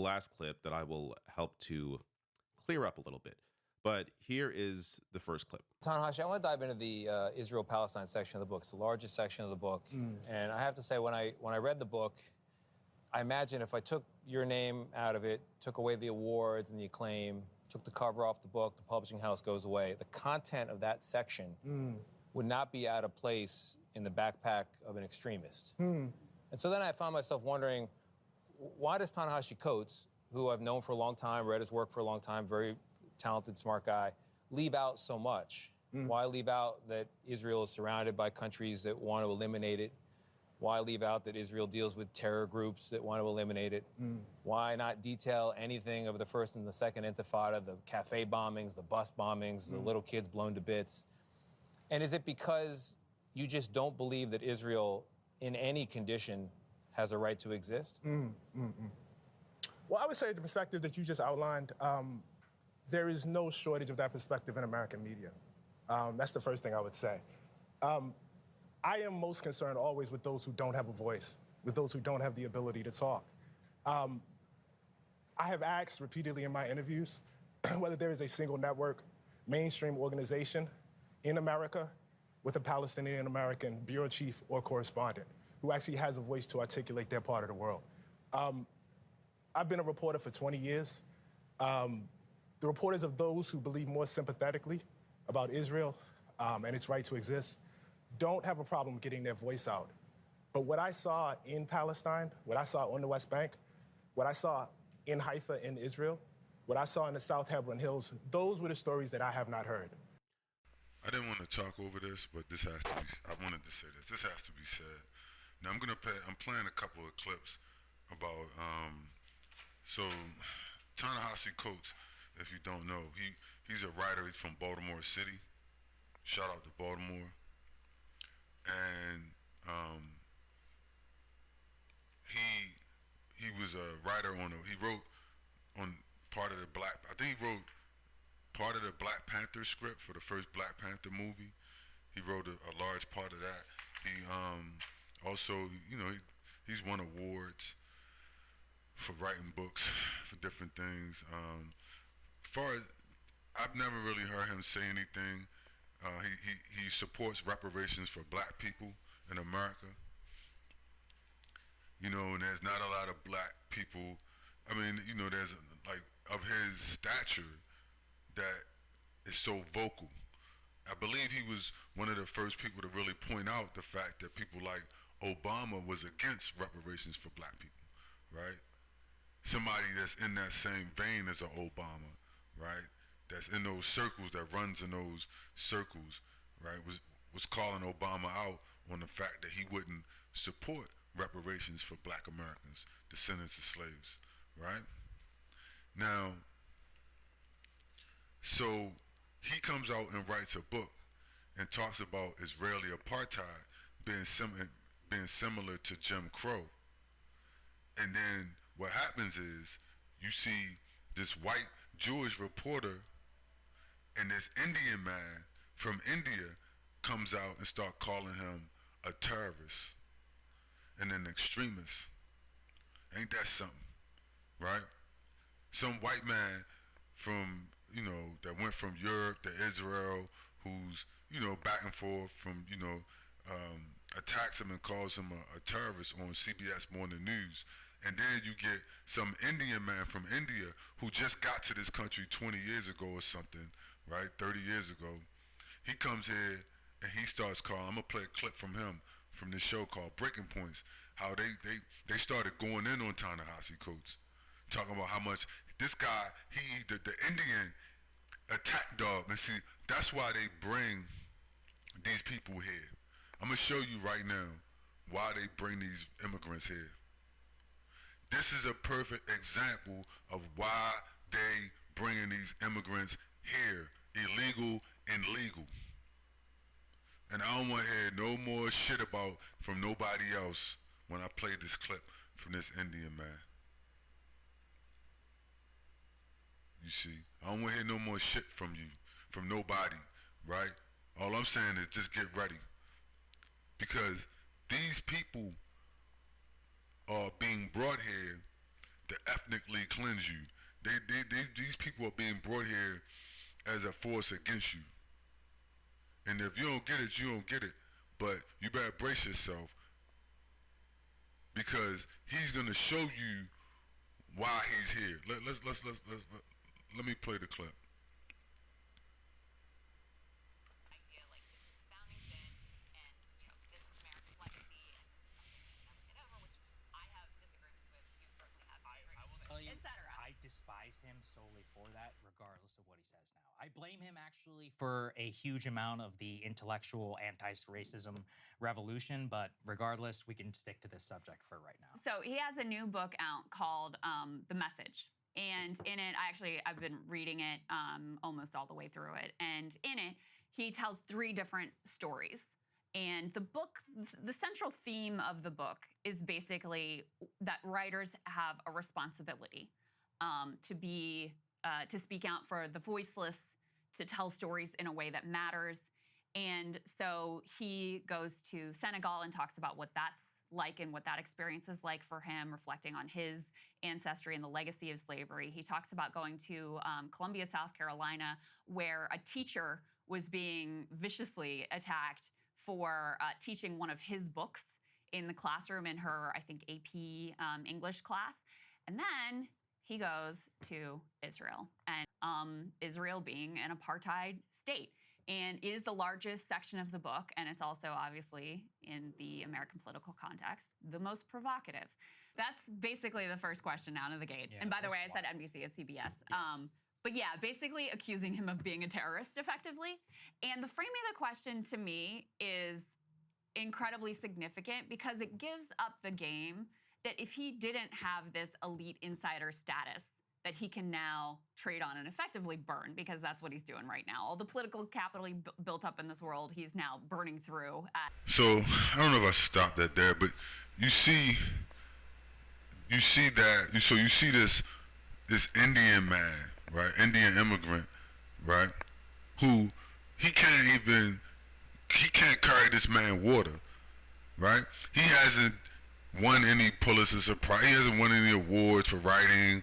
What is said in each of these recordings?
last clip that I will help to clear up a little bit. But here is the first clip. Ta-Nehisi, I want to dive into the Israel-Palestine section of the book. It's the largest section of the book. And I have to say, when I read the book, I imagine if I took your name out of it, took away the awards and the acclaim, took the cover off the book, the publishing house goes away, the content of that section would not be out of place in the backpack of an extremist. And so then I found myself wondering, why does Ta-Nehisi Coates, who I've known for a long time, read his work for a long time, very talented, smart guy, leave out so much? Why leave out that Israel is surrounded by countries that want to eliminate it? Why leave out that Israel deals with terror groups that want to eliminate it? Why not detail anything of the first and the second intifada, the cafe bombings, the bus bombings, the little kids blown to bits? And is it because you just don't believe that Israel, in any condition, has a right to exist? Well, I would say the perspective that you just outlined, there is no shortage of that perspective in American media. That's the first thing I would say. I am most concerned always with those who don't have a voice, with those who don't have the ability to talk. I have asked repeatedly in my interviews whether there is a single network, mainstream organization in America with a Palestinian-American bureau chief or correspondent who actually has a voice to articulate their part of the world. I've been a reporter for 20 years. The reporters of those who believe more sympathetically about Israel and its right to exist don't have a problem getting their voice out. But what I saw in Palestine, what I saw on the West Bank, what I saw in Haifa in Israel, what I saw in the South Hebron Hills, those were the stories that I have not heard. I didn't want to talk over this, but this has to be, I wanted to say this. This has to be said. Now I'm playing a couple of clips about, so Ta-Nehisi Coates, if you don't know, he's a writer. He's from Baltimore City. Shout out to Baltimore. And he was a writer he wrote on part of the I think he wrote part of the Black Panther script for the first Black Panther movie. He wrote a large part of that. He also, he's won awards for writing books for different things. As far as, I've never really heard him say anything. He supports reparations for black people in America. And there's not a lot of black people, there's like of his stature that is so vocal. I believe he was one of the first people to really point out the fact that people like Obama was against reparations for black people, right? Somebody that's in that same vein as an Obama, right? That's in those circles, that runs in those circles, right? Was calling Obama out on the fact that he wouldn't support reparations for black Americans, descendants of slaves, right? Now, so he comes out and writes a book and talks about Israeli apartheid being similar to Jim Crow. And then what happens is you see this white Jewish reporter and this Indian man from India comes out and start calling him a terrorist and an extremist. Ain't that something, right? Some white man from, that went from Europe to Israel, who's, back and forth from, attacks him and calls him a terrorist on CBS Morning News. And then you get some Indian man from India who just got to this country 20 years ago or something, right? 30 years ago. He comes here and he starts calling. I'm gonna play a clip from him from this show called Breaking Points, how they started going in on Ta-Nehisi Coates, talking about how much this guy, the Indian attack dog. And see, that's why they bring these people here. I'm gonna show you right now why they bring these immigrants here. This is a perfect example of why they bringing these immigrants here, illegal and legal. And I don't want to hear no more shit about from nobody else when I play this clip from this Indian man. You see, I don't want to hear no more shit from you, from nobody, right? All I'm saying is just get ready. Because these people are being brought here to ethnically cleanse you. These people are being brought here as a force against you. And if you don't get it, you don't get it. But you better brace yourself because he's gonna show you why he's here. Let me play the clip. I despise him solely for that, regardless of what he says now. I blame him actually for a huge amount of the intellectual anti-racism revolution, but regardless, we can stick to this subject for right now. So he has a new book out called The Message. And in it, I've been reading it almost all the way through it. And in it, he tells 3 different stories. And the book, the central theme of the book is basically that writers have a responsibility to speak out for the voiceless, to tell stories in a way that matters. And so he goes to Senegal and talks about what that's like and what that experience is like for him, reflecting on his ancestry and the legacy of slavery. He talks about going to Columbia, South Carolina, where a teacher was being viciously attacked for teaching one of his books in the classroom in her, I think, AP English class. And then he goes to Israel, and Israel being an apartheid state. And it is the largest section of the book, and it's also obviously, in the American political context, the most provocative. That's basically the first question out of the gate. Yeah, and by the way, I said NBC, it's CBS. Yes. But yeah, basically accusing him of being a terrorist, effectively. And the framing of the question, to me, is incredibly significant because it gives up the game that if he didn't have this elite insider status, that he can now trade on and effectively burn, because that's what he's doing right now. All the political capital he built up in this world, he's now burning through. So I don't know if I should stop that there, but you see this Indian man, right? Indian immigrant, right? Who he can't carry this man water, right? He hasn't won any Pulitzer Prize. He hasn't won any awards for writing.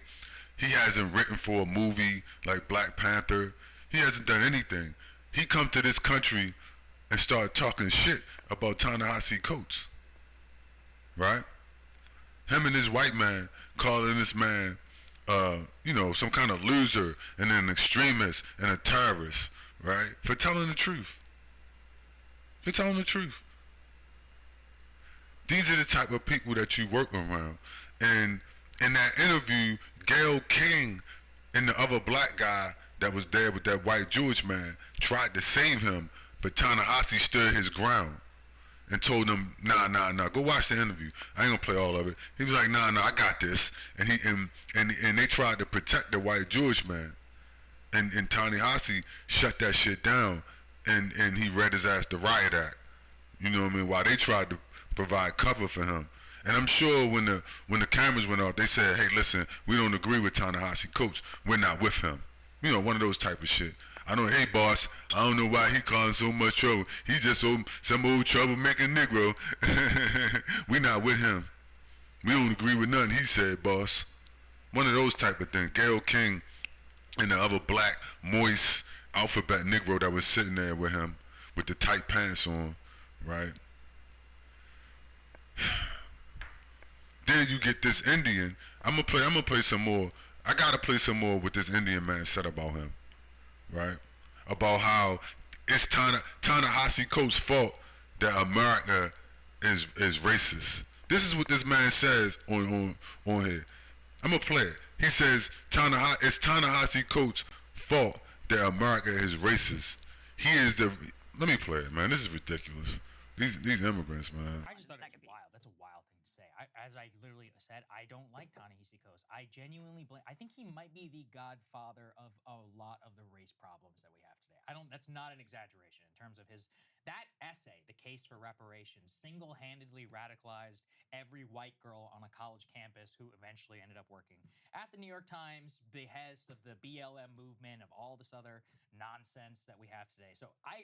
He hasn't written for a movie like Black Panther. He hasn't done anything. He come to this country and start talking shit about Ta-Nehisi Coates, right? Him and his white man calling this man, some kind of loser and an extremist and a terrorist, right? For telling the truth. For telling the truth. These are the type of people that you work around. And in that interview, Gayle King and the other black guy that was there with that white Jewish man tried to save him, but Ta-Nehisi stood his ground and told him, nah, go watch the interview. I ain't gonna play all of it. He was like, nah, I got this. And they tried to protect the white Jewish man. And Ta-Nehisi shut that shit down, and he read his ass the Riot Act. You know what I mean? While they tried to provide cover for him. And I'm sure when the cameras went off, they said, hey, listen, we don't agree with Ta-Nehisi Coates. We're not with him. You know, one of those type of shit. I know, hey, boss, I don't know why he causing so much trouble. He's just some old troublemaking Negro. We not with him. We don't agree with nothing he said, boss. One of those type of things. Gayle King and the other black, moist, alphabet Negro that was sitting there with him with the tight pants on, right? Then you get this Indian. I'm gonna play some more. I gotta play some more with this Indian man said about him, right? About how it's Ta-Nehisi Coates' fault that America is racist. This is what this man says on here. I'm gonna play it. He says it's Ta-Nehisi Coates' fault that America is racist. He is the. Let me play it, man. This is ridiculous. These immigrants, man. I just thought it was wild. That's a wild thing to say. As I literally said, I don't like Ta-Nehisi Coates. I genuinely blame. I think he might be the godfather of a lot of the race problems that we have today. That's not an exaggeration in terms of that essay, The Case for Reparations, single-handedly radicalized every white girl on a college campus who eventually ended up working at the New York Times, behest of the BLM movement, of all this other nonsense that we have today. So I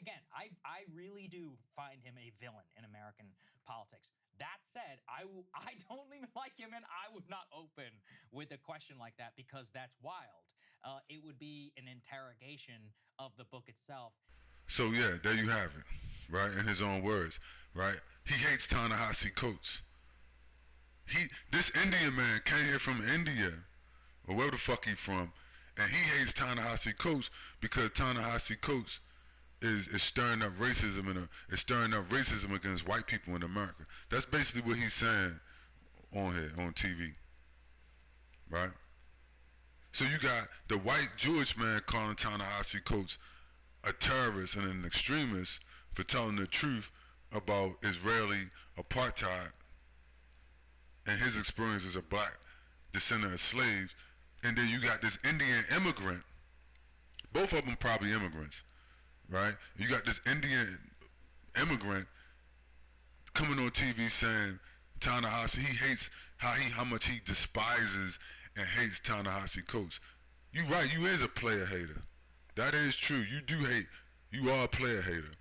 really do find him a villain in American politics. That said, I don't even like him, and I would not open with a question like that because that's wild. It would be an interrogation of the book itself. So yeah, there you have it, right? In his own words, right? He hates Ta-Nehisi Coates. This Indian man came here from India, or wherever the fuck he from, and he hates Ta-Nehisi Coates because Ta-Nehisi Coates is stirring up racism is stirring up racism against white people in America. That's basically what he's saying on here, on TV, right? So you got the white Jewish man calling Ta-Nehisi Coates a terrorist and an extremist for telling the truth about Israeli apartheid and his experience as a black descendant of slaves. And then you got this Indian immigrant, both of them probably immigrants, right? You got this Indian immigrant coming on TV saying Ta-Nehisi, he hates how much he despises and hates Ta-Nehisi Coates. You right, you is a player hater. That is true. You do hate. You are a player hater.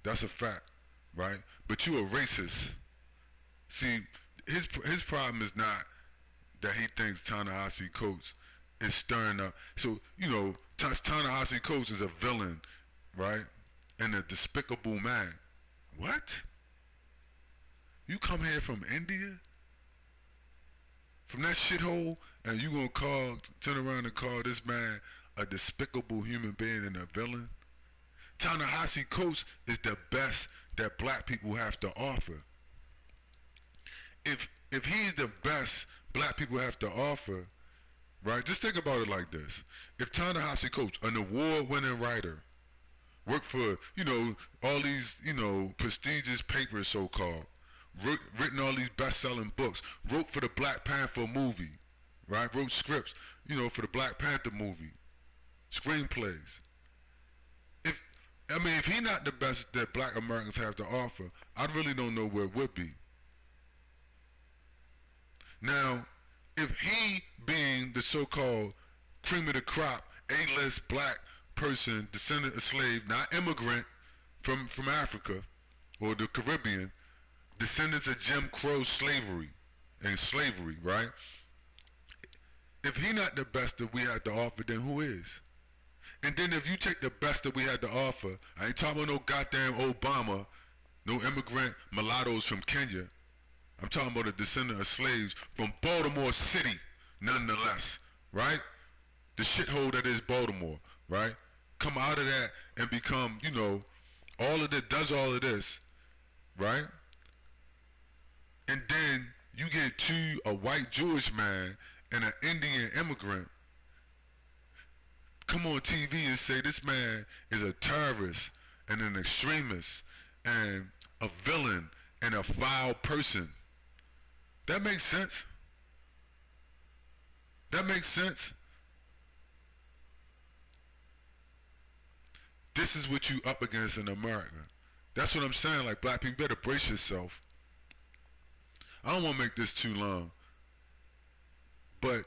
That's a fact, right? But you a racist. See, his problem is not that he thinks Ta-Nehisi Coates is stirring up. So, you know, Ta-Nehisi Coates is a villain, right? And a despicable man. What? You come here from India? From that shithole, and you gonna turn around and call this man a despicable human being and a villain? Ta-Nehisi Coates is the best that black people have to offer. If he's the best black people have to offer, right? Just think about it like this. If Ta-Nehisi Coates, an award-winning writer, worked for, you know, all these, you know, prestigious papers, so-called, written all these best-selling books, wrote for the Black Panther movie, right? Wrote scripts, you know, for the Black Panther movie, screenplays. If he's not the best that black Americans have to offer, I really don't know where it would be. Now, if he, being the so-called cream of the crop, A-list black person, descendant of slave, not immigrant from Africa or the Caribbean, descendants of Jim Crow slavery, right? If he not the best that we had to offer, then who is? And then if you take the best that we had to offer, I ain't talking about no goddamn Obama, no immigrant mulattoes from Kenya. I'm talking about a descendant of slaves from Baltimore City, nonetheless, right? The shithole that is Baltimore, right? Come out of that and become, you know, does all of this, right? And then you get a white Jewish man and an Indian immigrant come on TV and say this man is a terrorist and an extremist and a villain and a foul person. That makes sense? That makes sense? This is what you up against in America. That's what I'm saying. Like, black people, better brace yourself. I don't want to make this too long, but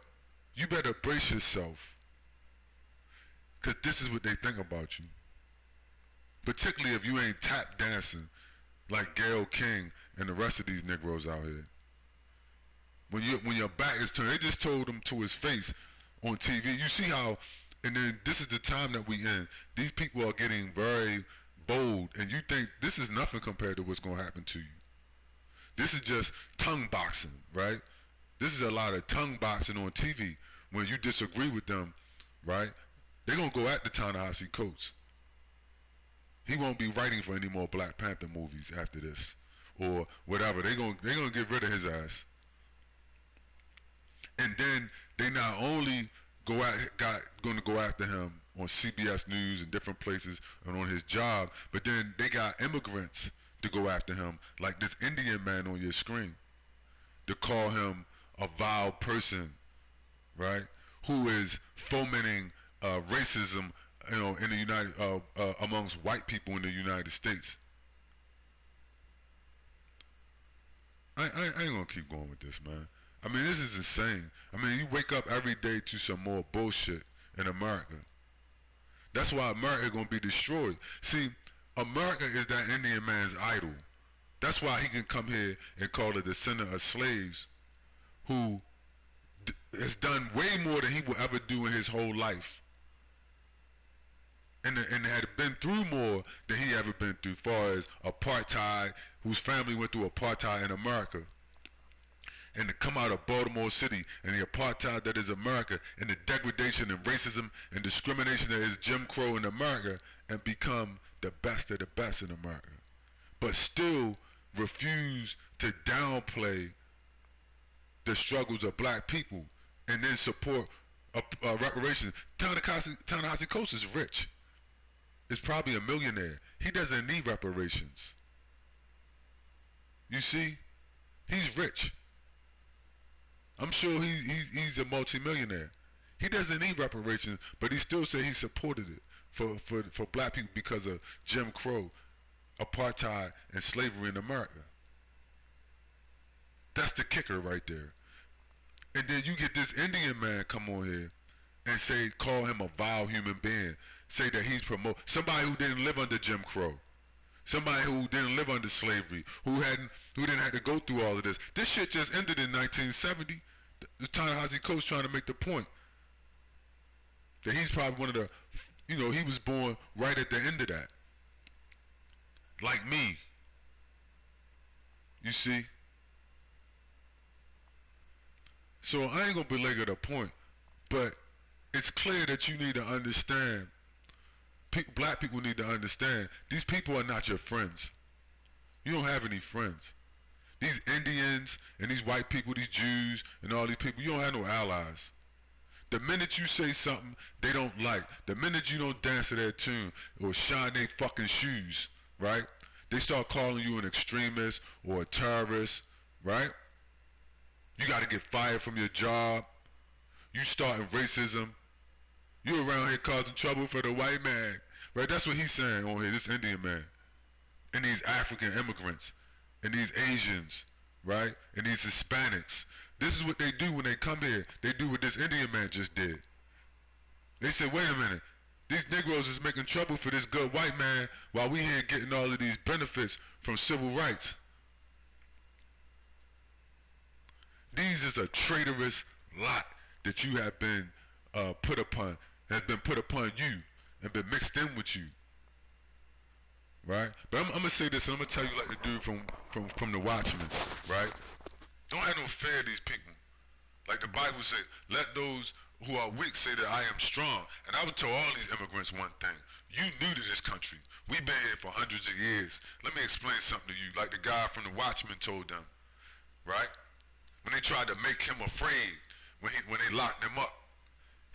you better brace yourself, because this is what they think about you. Particularly if you ain't tap dancing like Gayle King and the rest of these Negroes out here. When your back is turned, they just told him to his face on TV. You see how, and then this is the time that we in. These people are getting very bold, and you think this is nothing compared to what's going to happen to you. This is just tongue boxing, right? This is a lot of tongue boxing on TV. When you disagree with them, right? They're going to go at the Ta-Nehisi Coates. He won't be writing for any more Black Panther movies after this, or whatever. They're gonna get rid of his ass. And then they not only going to go after him on CBS News and different places and on his job, but then they got immigrants to go after him, like this Indian man on your screen, to call him a vile person, right? Who is fomenting racism, you know, in the amongst white people in the United States. I ain't gonna keep going with this, man. I mean, this is insane. I mean, you wake up every day to some more bullshit in America. That's why America gonna be destroyed. See, America is that Indian man's idol. That's why he can come here and call a descendant of slaves who has done way more than he will ever do in his whole life. And had been through more than he ever been through, far as apartheid, whose family went through apartheid in America. And to come out of Baltimore City and the apartheid that is America, and the degradation and racism and discrimination that is Jim Crow in America, and become the best of the best in America. But still refuse to downplay the struggles of black people and then support reparations. Ta-Nehisi Coates is rich. Is probably a millionaire. He doesn't need reparations. You see? He's rich. I'm sure he's a multimillionaire. He doesn't need reparations, but he still said he supported it for black people because of Jim Crow, apartheid, and slavery in America. That's the kicker right there. And then you get this Indian man come on here and call him a vile human being. Say that he's somebody who didn't live under Jim Crow, somebody who didn't live under slavery, who didn't have to go through all of this. This shit just ended in 1970. The Ta-Nehisi Coates trying to make the point that he's probably one of the, he was born right at the end of that, like me. You see. So I ain't gonna belabor the point, but it's clear that you need to understand. Black people need to understand, these people are not your friends. You don't have any friends. These Indians and these white people, these Jews and all these people, you don't have no allies. The minute you say something they don't like, the minute you don't dance to their tune or shine their fucking shoes, right? They start calling you an extremist or a terrorist, right? You gotta get fired from your job. You starting racism. You around here causing trouble for the white man, right? That's what he's saying on here, this Indian man. And these African immigrants, and these Asians, right? And these Hispanics. This is what they do when they come here. They do what this Indian man just did. They said, wait a minute, these Negroes is making trouble for this good white man while we here getting all of these benefits from civil rights. These is a traitorous lot that you have been put upon you and been mixed in with you, right? But I'm gonna say this, and I'm gonna tell you like the dude from the Watchmen, right? Don't have no fear of these people. Like the Bible said, let those who are weak say that I am strong. And I would tell all these immigrants one thing: you new to this country. We've been here for hundreds of years. Let me explain something to you. Like the guy from the Watchmen told them, right? When they tried to make him afraid, when they locked him up,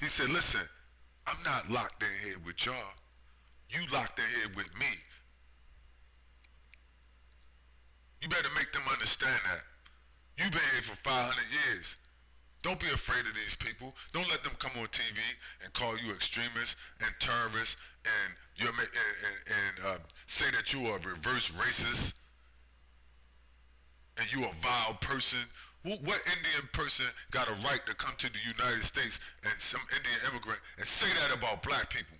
he said, listen, I'm not locked in here with y'all. You locked in here with me. You better make them understand that. You've been here for 500 years. Don't be afraid of these people. Don't let them come on TV and call you extremists and terrorists and say that you are a reverse racist and you a vile person. What Indian person got a right to come to the United States and some Indian immigrant and say that about black people?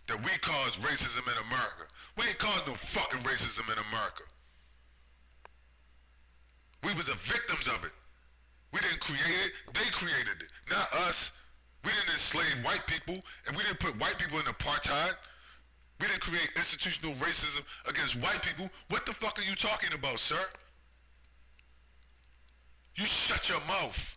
That we caused racism in America. We ain't caused no fucking racism in America. We was the victims of it. We didn't create it, they created it, not us. We didn't enslave white people, and we didn't put white people in apartheid. We didn't create institutional racism against white people. What the fuck are you talking about, sir? You shut your mouth.